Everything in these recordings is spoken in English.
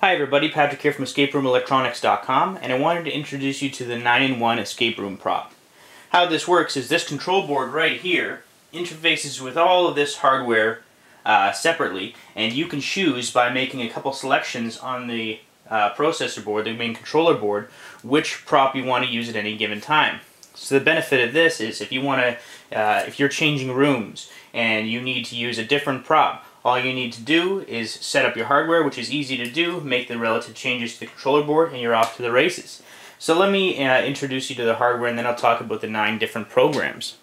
Hi everybody, Patrick here from EscapeRoomElectronics.com, and I wanted to introduce you to the 9-in-1 escape room prop. How this works is this control board right here interfaces with all of this hardware separately, and you can choose by making a couple selections on the processor board, the main controller board, which prop you want to use at any given time. So the benefit of this is if you're changing rooms and you need to use a different prop, all you need to do is set up your hardware, which is easy to do, make the relative changes to the controller board, and you're off to the races. So let me introduce you to the hardware, and then I'll talk about the 9 different programs.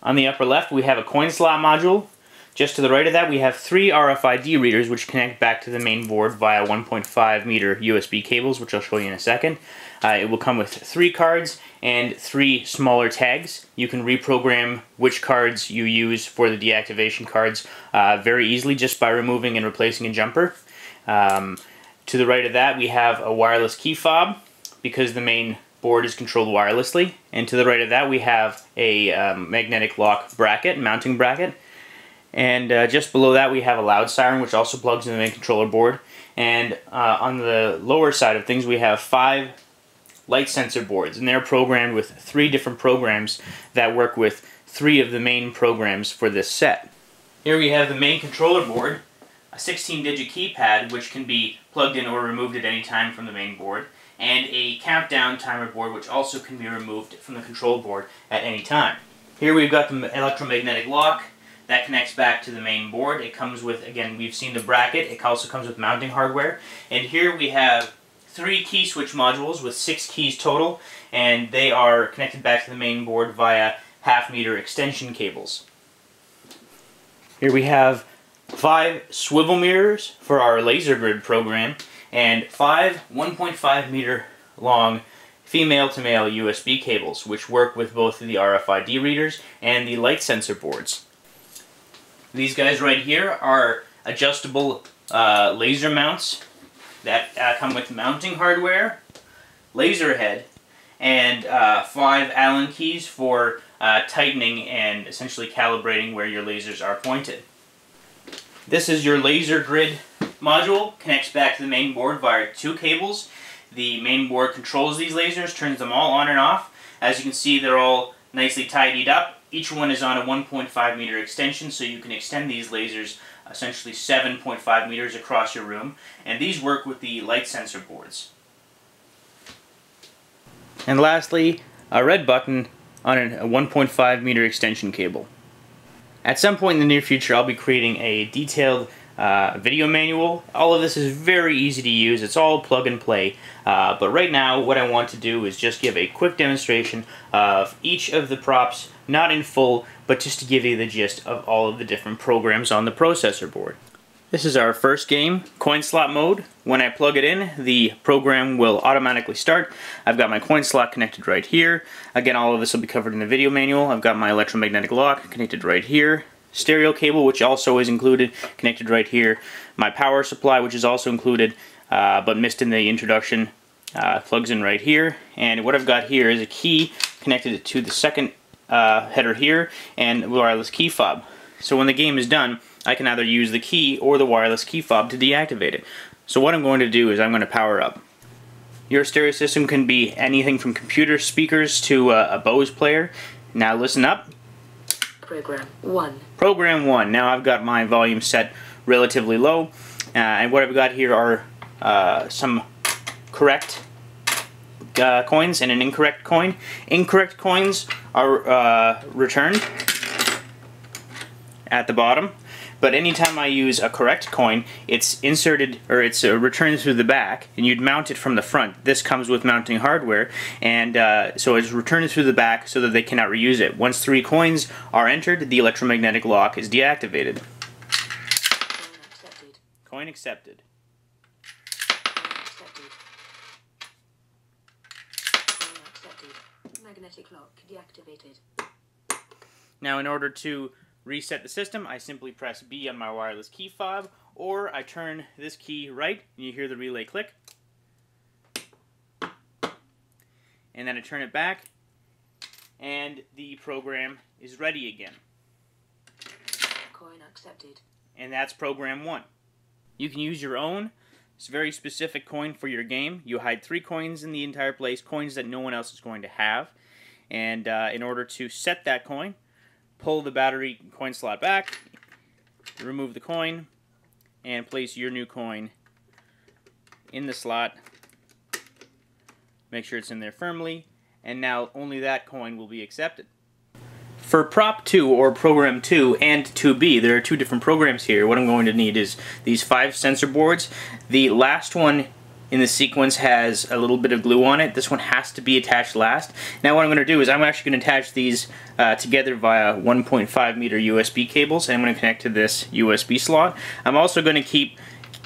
On the upper left, we have a coin slot module. Just to the right of that, we have 3 RFID readers, which connect back to the main board via 1.5 meter USB cables, which I'll show you in a second. It will come with 3 cards and 3 smaller tags. You can reprogram which cards you use for the deactivation cards very easily just by removing and replacing a jumper. To the right of that, we have a wireless key fob because the main board is controlled wirelessly. And to the right of that, we have a magnetic lock bracket, mounting bracket. And just below that, we have a loud siren, which also plugs in the main controller board. And on the lower side of things, we have 5 light sensor boards, and they're programmed with 3 different programs that work with 3 of the main programs for this set. Here we have the main controller board, a 16-digit keypad which can be plugged in or removed at any time from the main board, and a countdown timer board which also can be removed from the control board at any time. Here we've got the electromagnetic lock that connects back to the main board. It comes with, again, we've seen the bracket, it also comes with mounting hardware, and here we have 3 key switch modules with 6 keys total, and they are connected back to the main board via half-meter extension cables. Here we have 5 swivel mirrors for our laser grid program, and 5 1.5 meter long female-to-male USB cables, which work with both the RFID readers and the light sensor boards. These guys right here are adjustable laser mounts that come with mounting hardware, laser head, and 5 Allen keys for tightening and essentially calibrating where your lasers are pointed. This is your laser grid module, connects back to the main board via 2 cables. The main board controls these lasers, turns them all on and off. As you can see, they're all nicely tidied up. Each one is on a 1.5 meter extension, so you can extend these lasers essentially 7.5 meters across your room, and these work with the light sensor boards. And lastly, a red button on a 1.5 meter extension cable. At some point in the near future, I'll be creating a detailed video manual. All of this is very easy to use. It's all plug and play. But right now, what I want to do is just give a quick demonstration of each of the props, not in full, but just to give you the gist of all of the different programs on the processor board. This is our first game, coin slot mode. When I plug it in, the program will automatically start. I've got my coin slot connected right here. Again, all of this will be covered in the video manual. I've got my electromagnetic lock connected right here. Stereo cable, which also is included, connected right here. My power supply, which is also included, but missed in the introduction, plugs in right here. And what I've got here is a key connected to the second header here, and the wireless key fob. So when the game is done, I can either use the key or the wireless key fob to deactivate it. So what I'm going to do is I'm going to power up. Your stereo system can be anything from computer speakers to a Bose player. Now listen up. Program 1. Program 1. Now I've got my volume set relatively low, and what I've got here are some correct coins and an incorrect coin. Incorrect coins are returned at the bottom, but anytime I use a correct coin, it's inserted, or it's returned through the back, and you'd mount it from the front. This comes with mounting hardware, and so it's returned through the back so that they cannot reuse it. Once 3 coins are entered, the electromagnetic lock is deactivated. Coin accepted. Magnetic lock deactivated. Now in order to reset the system, I simply press B on my wireless key fob, or I turn this key right, and you hear the relay click. And then I turn it back, and the program is ready again. Coin accepted. And that's program 1. You can use your own It's a very specific coin for your game. You hide 3 coins in the entire place, coins that no one else is going to have. And in order to set that coin, pull the battery coin slot back, remove the coin, and place your new coin in the slot. Make sure it's in there firmly, and now only that coin will be accepted. For Prop 2, or Program 2, and 2B, there are 2 different programs here. What I'm going to need is these 5 sensor boards. The last one in the sequence has a little bit of glue on it. This one has to be attached last. Now what I'm going to do is I'm actually going to attach these together via 1.5 meter USB cables, and I'm going to connect to this USB slot. I'm also going to keep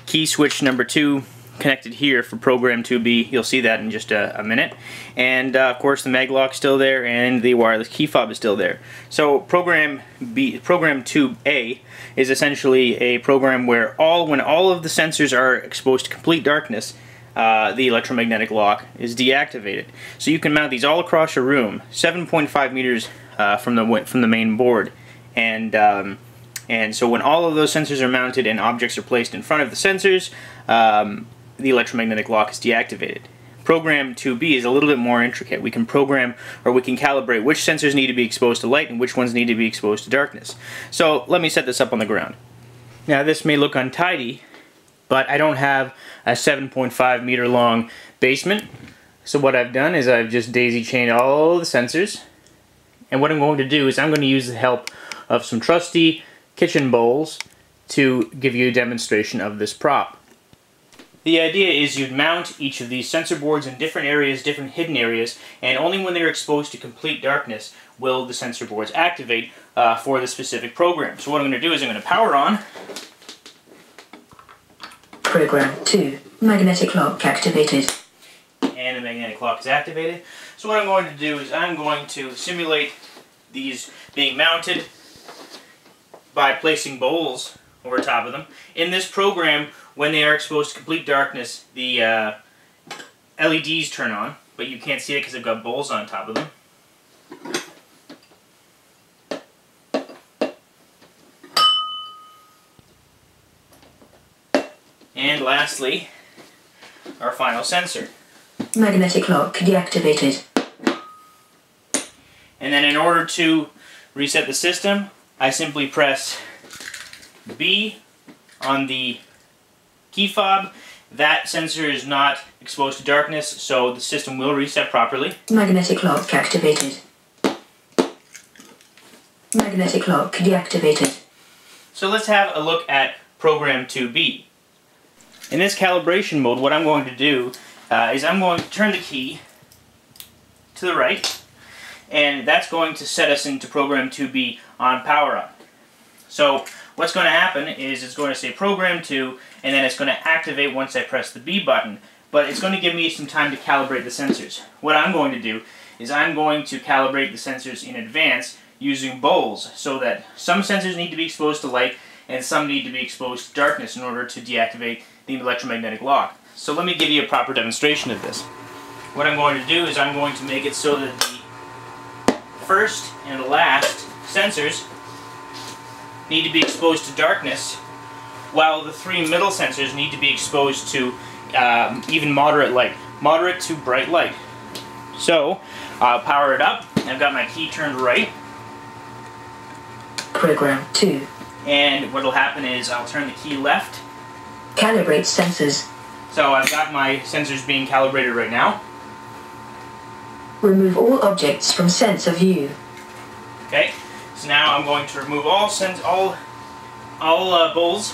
key switch number 2 connected here for Program 2B. You'll see that in just a minute. And of course the mag lock's still there and the wireless key fob is still there. So Program 2A is essentially a program where when all of the sensors are exposed to complete darkness, the electromagnetic lock is deactivated. So you can mount these all across your room, 7.5 meters from the main board, and so when all of those sensors are mounted and objects are placed in front of the sensors, the electromagnetic lock is deactivated. Program 2B is a little bit more intricate. We can program, or we can calibrate which sensors need to be exposed to light and which ones need to be exposed to darkness. So let me set this up on the ground. Now this may look untidy, but I don't have a 7.5 meter long basement. So what I've done is I've just daisy chained all the sensors, and what I'm going to do is I'm going to use the help of some trusty kitchen bowls to give you a demonstration of this prop. The idea is you'd mount each of these sensor boards in different areas, different hidden areas, and only when they're exposed to complete darkness will the sensor boards activate for the specific program. So what I'm going to do is I'm going to power on. Program 2. Magnetic lock activated. And the magnetic lock is activated. So what I'm going to do is I'm going to simulate these being mounted by placing bowls over top of them. In this program, when they are exposed to complete darkness, the LEDs turn on, but you can't see it because they've got bowls on top of them. And lastly, our final sensor. Magnetic lock deactivated. And then in order to reset the system, I simply press B on the key fob. That sensor is not exposed to darkness, so the system will reset properly. Magnetic lock activated. Magnetic lock deactivated. So let's have a look at Program 2B. In this calibration mode, what I'm going to do is I'm going to turn the key to the right, and that's going to set us into Program 2B on power up. So what's going to happen is it's going to say Program 2, and then it's going to activate once I press the B button, but it's going to give me some time to calibrate the sensors. What I'm going to do is I'm going to calibrate the sensors in advance using bowls, so that some sensors need to be exposed to light and some need to be exposed to darkness in order to deactivate the electromagnetic lock. So let me give you a proper demonstration of this. What I'm going to do is I'm going to make it so that the first and the last sensors need to be exposed to darkness, while the 3 middle sensors need to be exposed to even moderate light, moderate to bright light. So I'll power it up. I've got my key turned right. Program 2. And what will happen is I'll turn the key left. Calibrate sensors. So I've got my sensors being calibrated right now. Remove all objects from sensor view. Okay, so now I'm going to remove all bowls.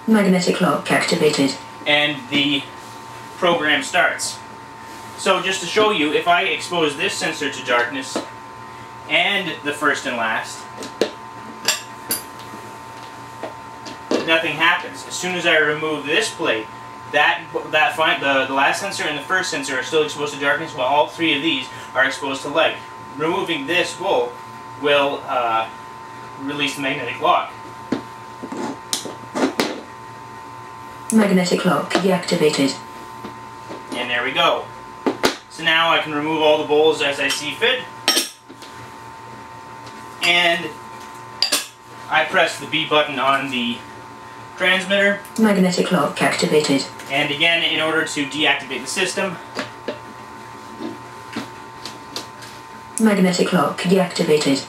Magnetic lock activated. And the program starts. So just to show you, if I expose this sensor to darkness and the first and last, nothing happens. As soon as I remove this plate, the last sensor and the first sensor are still exposed to darkness, while all 3 of these are exposed to light. Removing this bowl will release the magnetic lock. Magnetic lock deactivated. And there we go. So now I can remove all the bowls as I see fit. And I press the B button on the transmitter. Magnetic lock activated. And again, in order to deactivate the system, magnetic lock deactivated.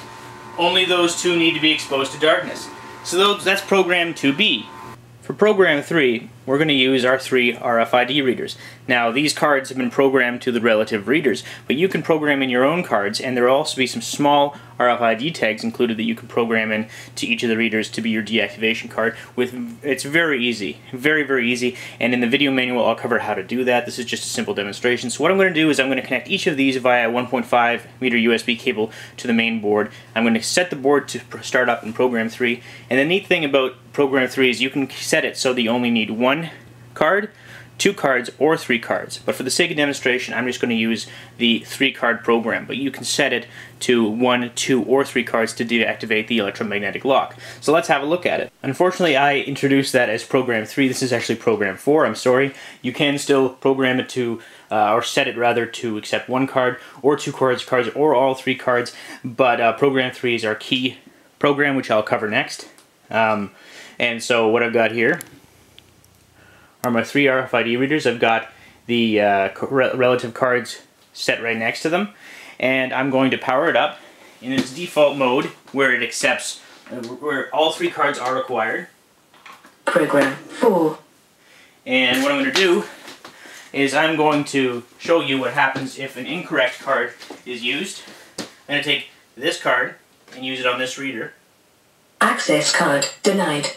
only those two need to be exposed to darkness. So that's program 2B. For program 3, we're going to use our 3 RFID readers. Now, these cards have been programmed to the relative readers, but you can program in your own cards, and there will also be some small RFID tags included that you can program in to each of the readers to be your deactivation card. It's very easy, very, very easy, and in the video manual I'll cover how to do that. This is just a simple demonstration. So what I'm going to do is I'm going to connect each of these via a 1.5 meter USB cable to the main board. I'm going to set the board to start up in program 3, and the neat thing about program 3 is you can set it so that you only need 1 card, 2 cards, or 3 cards. But for the sake of demonstration, I'm just going to use the 3-card program. But you can set it to 1, 2, or 3 cards to deactivate the electromagnetic lock. So let's have a look at it. Unfortunately, I introduced that as program 3. This is actually program 4. I'm sorry. You can still program it to, or set it rather, to accept 1 card, or 2 cards, or all 3 cards. But program 3 is our key program, which I'll cover next. And so what I've got here are my 3 RFID readers. I've got the relative cards set right next to them, and I'm going to power it up in its default mode where it accepts, where all 3 cards are required. Program 4. And what I'm going to do is I'm going to show you what happens if an incorrect card is used. I'm going to take this card and use it on this reader. Access card denied.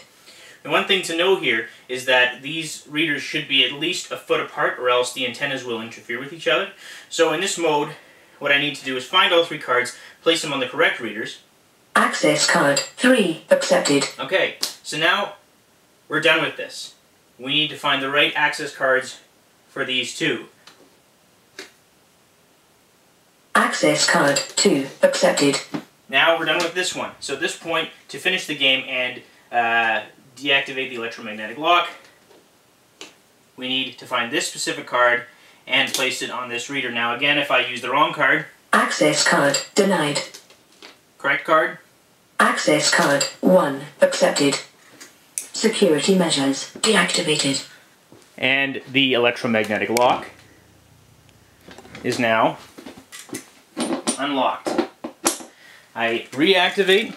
And one thing to know here is that these readers should be at least a foot apart, or else the antennas will interfere with each other. So in this mode, what I need to do is find all 3 cards, place them on the correct readers. Access card 3 accepted. Okay, so now we're done with this. We need to find the right access cards for these 2. Access card 2 accepted. Now we're done with this one. So at this point, to finish the game and deactivate the electromagnetic lock, we need to find this specific card and place it on this reader. Now again, if I use the wrong card... Access card denied. Correct card? Access card 1 accepted. Security measures deactivated. And the electromagnetic lock is now unlocked. I reactivate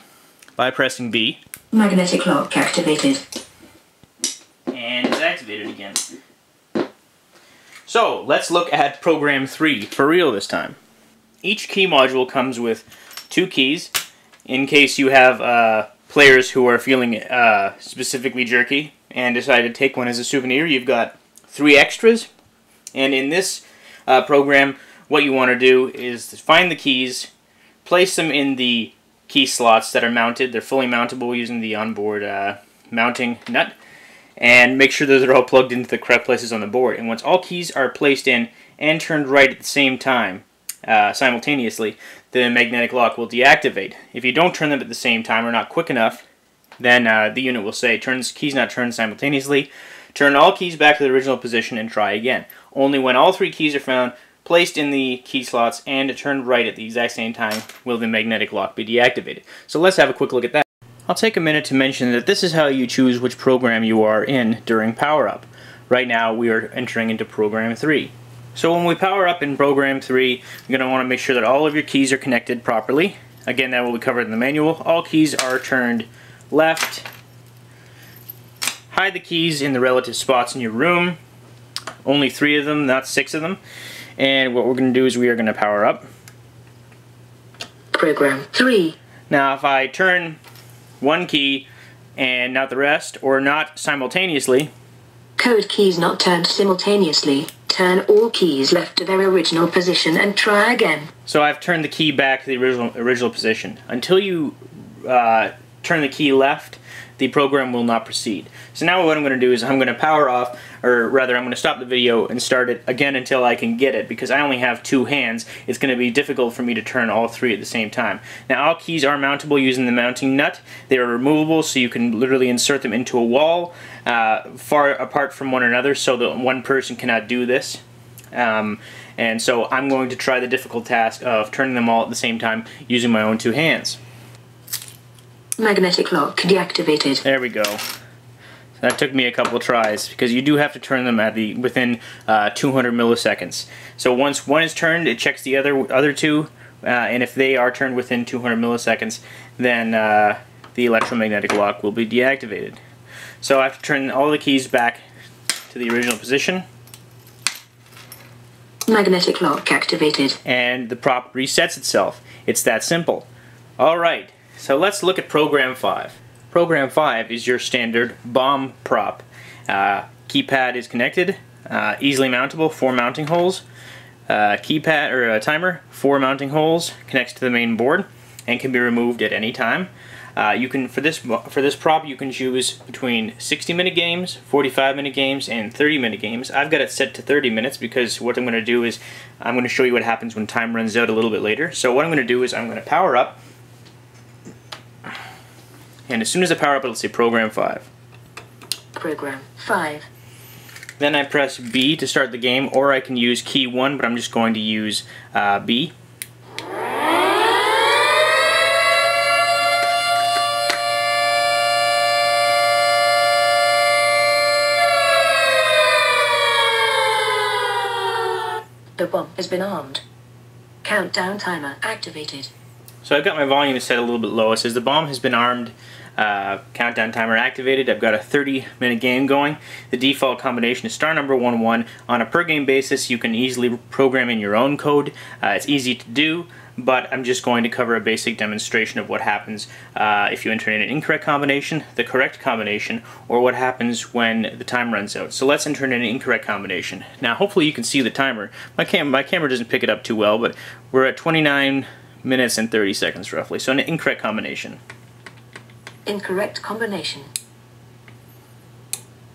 by pressing B. Magnetic lock activated. And it's activated again. So, let's look at program 3 for real this time. Each key module comes with 2 keys in case you have players who are feeling specifically jerky and decide to take one as a souvenir. You've got 3 extras, and in this program what you want to do is find the keys, place them in the key slots that are mounted. They're fully mountable using the onboard mounting nut, and make sure that they're all plugged into the correct places on the board. And once all keys are placed in and turned right at the same time, simultaneously, the magnetic lock will deactivate. If you don't turn them at the same time or not quick enough, then the unit will say, keys not turned simultaneously, turn all keys back to the original position and try again. Only when all 3 keys are found, placed in the key slots, and turned right at the exact same time will the magnetic lock be deactivated. So let's have a quick look at that. I'll take a minute to mention that this is how you choose which program you are in during power up. Right now we are entering into program 3. So when we power up in program 3, you're going to want to make sure that all of your keys are connected properly. Again, that will be covered in the manual. All keys are turned left. Hide the keys in the relative spots in your room. Only 3 of them, not 6 of them. And what we're going to do is we are going to power up. Program 3. Now if I turn one key and not the rest, or not simultaneously... Code keys not turned simultaneously. Turn all keys left to their original position and try again. So I've turned the key back to the original position. Until you turn the key left, the program will not proceed. So now what I'm going to do is I'm going to power off, or rather I'm going to stop the video and start it again until I can get it, because I only have 2 hands. It's going to be difficult for me to turn all 3 at the same time. Now all keys are mountable using the mounting nut. They are removable, so you can literally insert them into a wall far apart from one another, so that one person cannot do this. And so I'm going to try the difficult task of turning them all at the same time using my own 2 hands. Magnetic lock deactivated. There we go. That took me a couple tries because you do have to turn them at within 200 milliseconds. So once one is turned, it checks the other two, and if they are turned within 200 milliseconds, then the electromagnetic lock will be deactivated. So I have to turn all the keys back to the original position. Magnetic lock activated. And the prop resets itself. It's that simple. Alright, so let's look at Program 5. Program 5 is your standard bomb prop. Keypad is connected, easily mountable, 4 mounting holes. Keypad or a timer, 4 mounting holes, connects to the main board and can be removed at any time. You can for this prop you can choose between 60-minute games, 45-minute games, and 30-minute games. I've got it set to 30 minutes because what I'm going to do is I'm going to show you what happens when time runs out a little bit later. So what I'm going to do is I'm going to power up, and as soon as I power up it'll say Program 5. Program 5. Then I press B to start the game, or I can use key 1, but I'm just going to use B. The bomb has been armed. Countdown timer activated. So I've got my volume set a little bit low. It says the bomb has been armed, countdown timer activated. I've got a 30-minute game going. The default combination is star number 11. On a per game basis, you can easily program in your own code. It's easy to do, but I'm just going to cover a basic demonstration of what happens if you enter in an incorrect combination, the correct combination, or what happens when the time runs out. So let's enter in an incorrect combination. Now hopefully you can see the timer. My camera doesn't pick it up too well, but we're at 29 minutes and 30 seconds roughly. So an incorrect combination. Incorrect combination.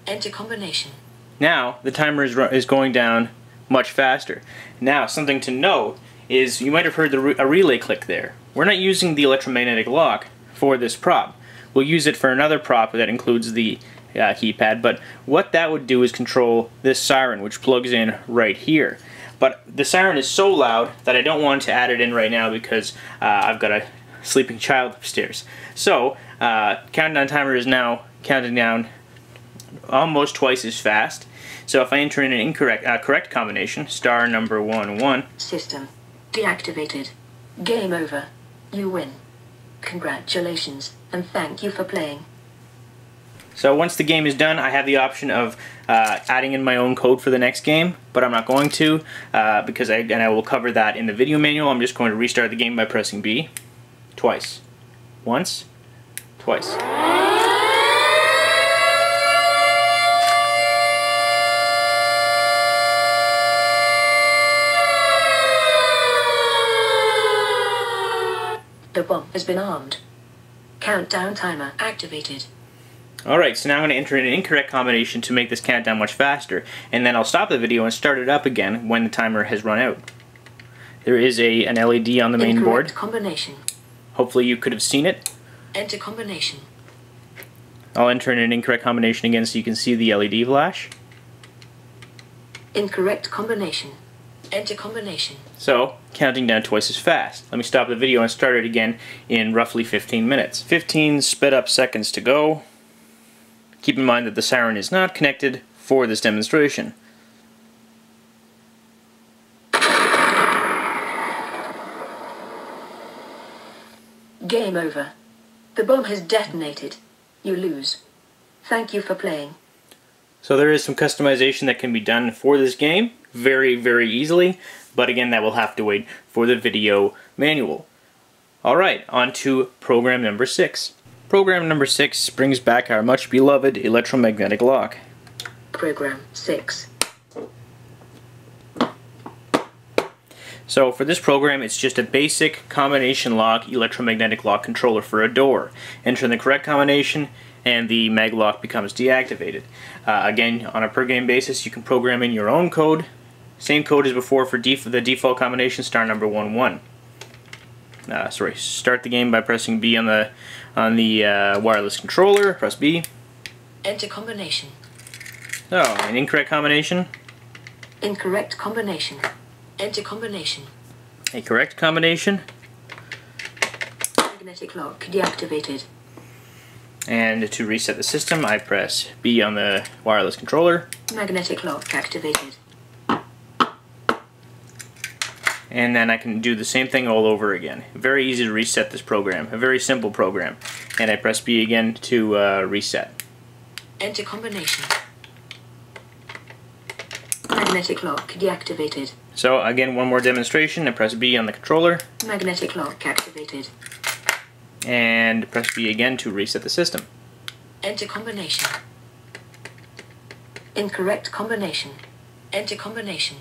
Enter combination. Now the timer is going down much faster. Now something to note is you might have heard a relay click there. We're not using the electromagnetic lock for this prop. We'll use it for another prop that includes the keypad, but what that would do is control this siren, which plugs in right here. But the siren is so loud that I don't want to add it in right now because I've got a sleeping child upstairs. So countdown timer is now counting down almost twice as fast. So if I enter in an correct combination, star number 11. System deactivated. Game over. You win. Congratulations, and thank you for playing. So once the game is done, I have the option of adding in my own code for the next game, but I'm not going to because I will cover that in the video manual. I'm just going to restart the game by pressing B twice. Once, twice. The bomb has been armed. Countdown timer activated. Alright, so now I'm going to enter in an incorrect combination to make this countdown much faster, and then I'll stop the video and start it up again when the timer has run out. There is an LED on the main board. Combination. Hopefully you could have seen it. Enter combination. I'll enter in an incorrect combination again so you can see the LED flash. Incorrect combination. Enter combination. So, counting down twice as fast. Let me stop the video and start it again in roughly 15 minutes. 15 sped up seconds to go. Keep in mind that the siren is not connected for this demonstration. Game over. The bomb has detonated. You lose. Thank you for playing. So there is some customization that can be done for this game very, very easily, but again that will have to wait for the video manual. Alright, on to program number 6. Program number 6 brings back our much beloved electromagnetic lock. Program 6. So for this program, it's just a basic combination lock electromagnetic lock controller for a door. Enter the correct combination and the mag lock becomes deactivated. Again, on a per game basis, you can program in your own code. Same code as before for the default combination, star number 11. Start the game by pressing B on the wireless controller. Press B. Enter combination. So, an incorrect combination. Incorrect combination. Enter combination. A correct combination. Magnetic lock deactivated. And to reset the system, I press B on the wireless controller. Magnetic lock activated. And then I can do the same thing all over again. Very easy to reset this program, a very simple program. And I press B again to reset. Enter combination. Magnetic lock deactivated. So again, one more demonstration. I press B on the controller. Magnetic lock activated. And press B again to reset the system. Enter combination. Incorrect combination. Enter combination.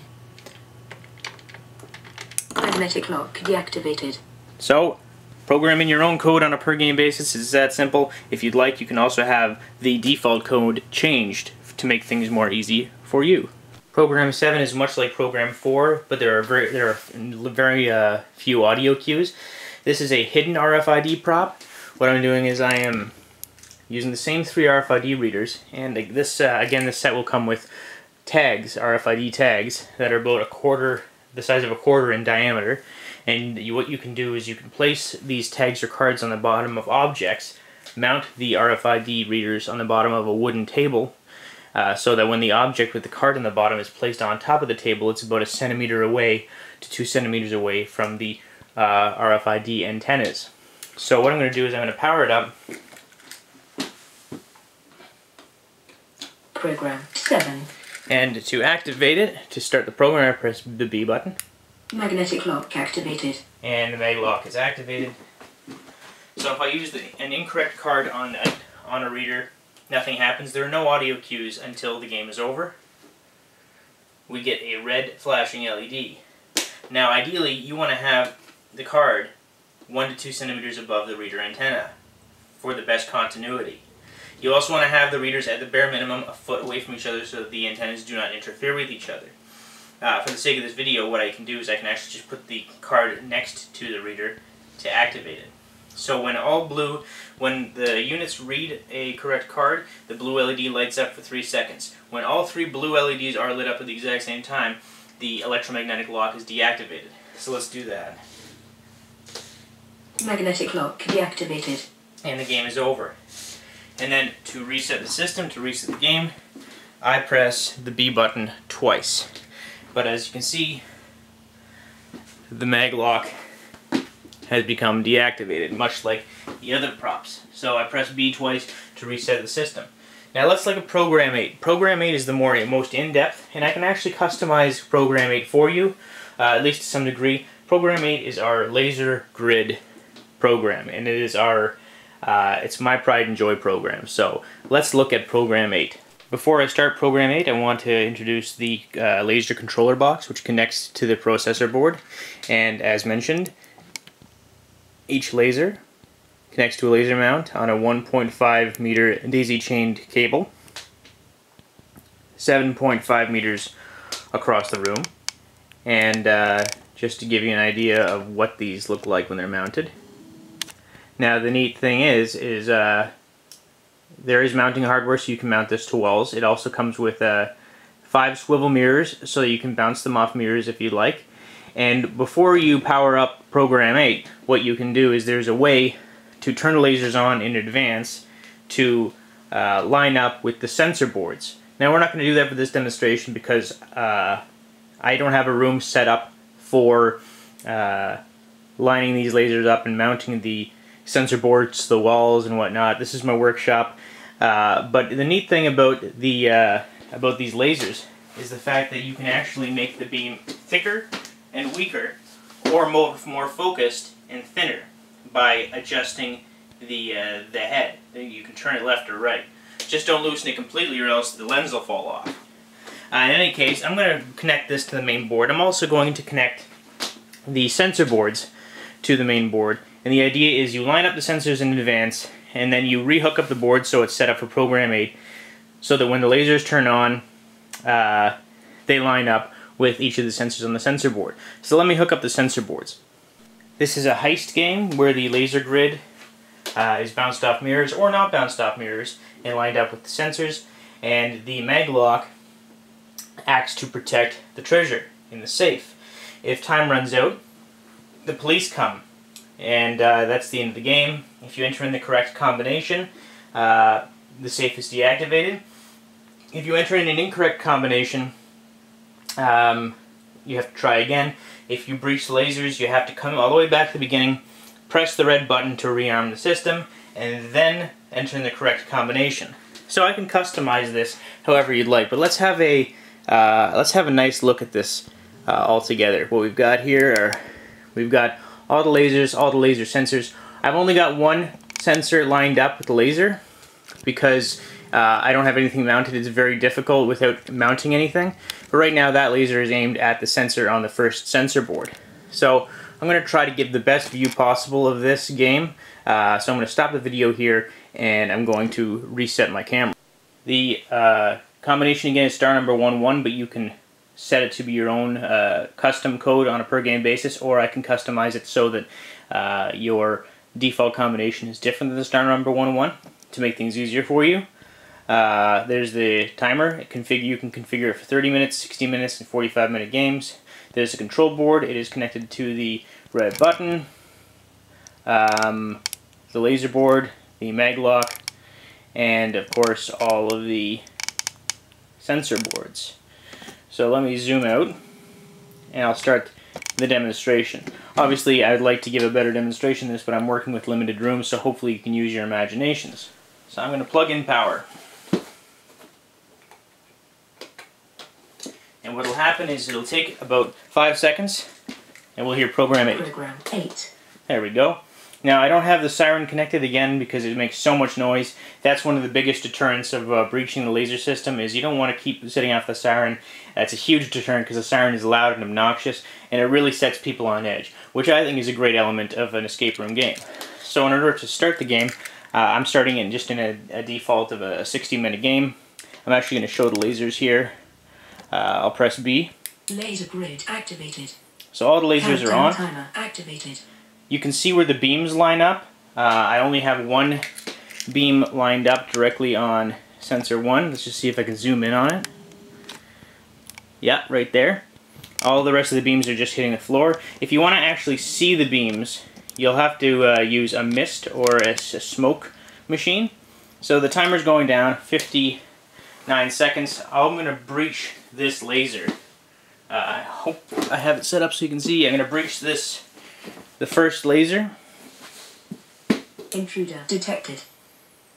Magnetic lock deactivated. So, programming your own code on a per game basis is that simple. If you'd like, you can also have the default code changed to make things more easy for you. Program 7 is much like Program 4, but there are very few audio cues. This is a hidden RFID prop. What I'm doing is I am using the same 3 RFID readers, and this again, this set will come with tags, RFID tags, that are about the size of a quarter in diameter. And what you can do is you can place these tags or cards on the bottom of objects, mount the RFID readers on the bottom of a wooden table, so that when the object with the card on the bottom is placed on top of the table, it's about 1 centimeter away to 2 centimeters away from the RFID antennas. So what I'm going to do is I'm going to power it up. Program 7. And to activate it, to start the program, I press the B button. Magnetic lock activated. And the mag lock is activated. So if I use an incorrect card on a reader, nothing happens. There are no audio cues until the game is over. We get a red flashing LED. Now ideally, you want to have the card 1 to 2 centimeters above the reader antenna for the best continuity. You also want to have the readers at the bare minimum a foot away from each other so that the antennas do not interfere with each other. For the sake of this video, what I can do is I can actually just put the card next to the reader to activate it. So when the units read a correct card, the blue LED lights up for 3 seconds. When all 3 blue LEDs are lit up at the exact same time, the electromagnetic lock is deactivated. So let's do that. Magnetic lock deactivated. And the game is over. And then to reset the system, to reset the game, I press the B button twice. But as you can see, the mag lock has become deactivated, much like the other props. So I press B twice to reset the system. Now let's look at Program 8. Program 8 is the most in-depth, and I can actually customize Program 8 for you, at least to some degree. Program 8 is our laser grid program, and it is it's my pride and joy program. So let's look at Program 8. Before I start Program 8, I want to introduce the laser controller box, which connects to the processor board. And as mentioned, each laser connects to a laser mount on a 1.5 meter daisy-chained cable, 7.5 meters across the room. And just to give you an idea of what these look like when they're mounted. Now the neat thing is there is mounting hardware, so you can mount this to walls. It also comes with 5 swivel mirrors, so you can bounce them off mirrors if you'd like. And before you power up Program 8, what you can do is there's a way to turn the lasers on in advance to line up with the sensor boards. Now we're not going to do that for this demonstration because I don't have a room set up for lining these lasers up and mounting the sensor boards to the walls and whatnot. This is my workshop. But the neat thing about these lasers is the fact that you can actually make the beam thicker and weaker, or more focused and thinner, by adjusting the head. You can turn it left or right. Just don't loosen it completely, or else the lens will fall off. In any case, I'm going to connect this to the main board. I'm also going to connect the sensor boards to the main board. And the idea is you line up the sensors in advance, and then you rehook up the board so it's set up for Program 8, so that when the lasers turn on, they line up with each of the sensors on the sensor board. So let me hook up the sensor boards. This is a HEIST game where the laser grid is bounced off mirrors or not bounced off mirrors and lined up with the sensors, and the mag lock acts to protect the treasure in the safe. If time runs out, the police come, and that's the end of the game. If you enter in the correct combination, the safe is deactivated. If you enter in an incorrect combination, you have to try again. If you breach the lasers, you have to come all the way back to the beginning, press the red button to rearm the system, and then enter in the correct combination. So I can customize this however you'd like, but let's have a nice look at this all together. What we've got here are, we've got all the lasers, all the laser sensors. I've only got one sensor lined up with the laser because I don't have anything mounted. It's very difficult without mounting anything. But right now that laser is aimed at the sensor on the first sensor board. So I'm going to try to give the best view possible of this game. So I'm going to stop the video here and I'm going to reset my camera. The combination again is star number 11, but you can set it to be your own custom code on a per game basis, or I can customize it so that your default combination is different than the star number 11 to make things easier for you. There's the timer. You can configure it for 30 minutes, 60 minutes, and 45-minute games. There's a control board. It is connected to the red button, the laser board, the mag lock, and of course all of the sensor boards. So let me zoom out and I'll start the demonstration. Obviously I'd like to give a better demonstration of this, but I'm working with limited room, so hopefully you can use your imaginations. So I'm going to plug in power. And what will happen is it'll take about 5 seconds and we'll hear program 8. Program 8. There we go. Now I don't have the siren connected again because it makes so much noise. That's one of the biggest deterrents of breaching the laser system, is you don't want to keep setting off the siren. That's a huge deterrent because the siren is loud and obnoxious and it really sets people on edge, which I think is a great element of an escape room game. So in order to start the game, I'm starting in a default of a 60-minute game. I'm actually going to show the lasers here. I'll press B. Laser grid activated. So all the lasers are on. Timer activated. You can see where the beams line up. I only have one beam lined up directly on sensor 1. Let's just see if I can zoom in on it. Yeah, right there. All the rest of the beams are just hitting the floor. If you want to actually see the beams, you'll have to use a mist or a smoke machine. So the timer's going down, 59 seconds. I'm going to breach this laser. I hope I have it set up so you can see. I'm going to breach the first laser. Intruder detected.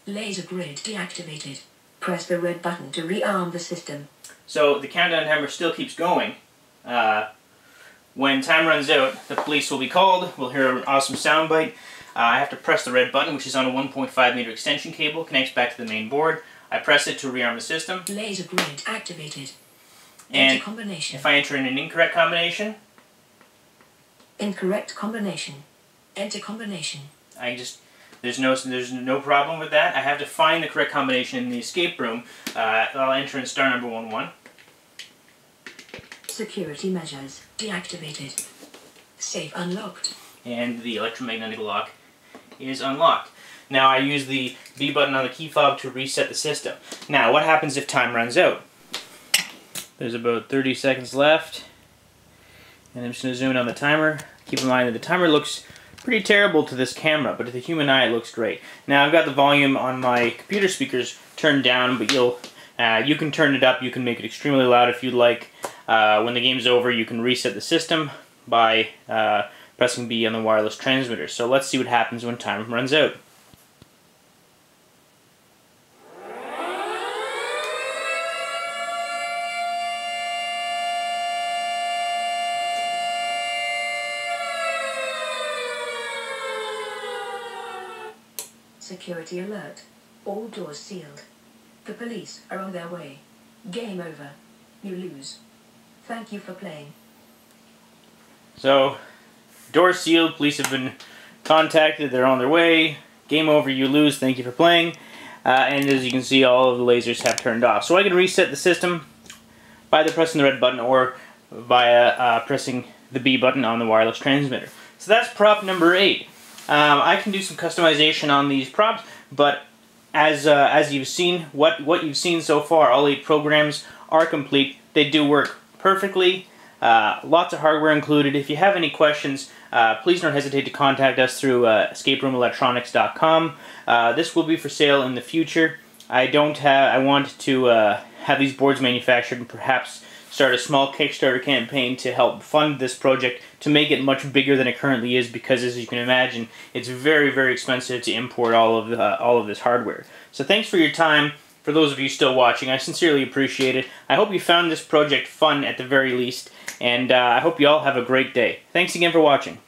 Laser grid deactivated. Press the red button to rearm the system. So the countdown timer still keeps going. When time runs out, the police will be called. We'll hear an awesome soundbite. I have to press the red button, which is on a 1.5 meter extension cable, connects back to the main board. I press it to rearm the system. Laser grid activated. And enter combination. If I enter in an incorrect combination, incorrect combination. Enter combination. There's no problem with that. I have to find the correct combination in the escape room. I'll enter in star number 11. Security measures deactivated. Safe unlocked. And the electromagnetic lock is unlocked. Now I use the B button on the key fob to reset the system. Now what happens if time runs out? There's about 30 seconds left. And I'm just going to zoom in on the timer. Keep in mind that the timer looks pretty terrible to this camera, but to the human eye it looks great. Now I've got the volume on my computer speakers turned down, but you can turn it up. You can make it extremely loud if you'd like. When the game's over, you can reset the system by pressing B on the wireless transmitter. So let's see what happens when time runs out. Security alert. All doors sealed. The police are on their way. Game over. You lose. Thank you for playing. So, doors sealed, police have been contacted, they're on their way. Game over, you lose, thank you for playing. And as you can see, all of the lasers have turned off. So I can reset the system by either pressing the red button or via pressing the B button on the wireless transmitter. So that's prop number 8. I can do some customization on these props, but as you've seen, what you've seen so far, all 8 programs are complete. They do work perfectly. Lots of hardware included. If you have any questions, please don't hesitate to contact us through escaperoomelectronics.com. This will be for sale in the future. I want to have these boards manufactured and perhaps start a small Kickstarter campaign to help fund this project to make it much bigger than it currently is, because as you can imagine, it's very, very expensive to import all of this hardware. So thanks for your time. For those of you still watching, I sincerely appreciate it. I hope you found this project fun at the very least, and I hope you all have a great day. Thanks again for watching.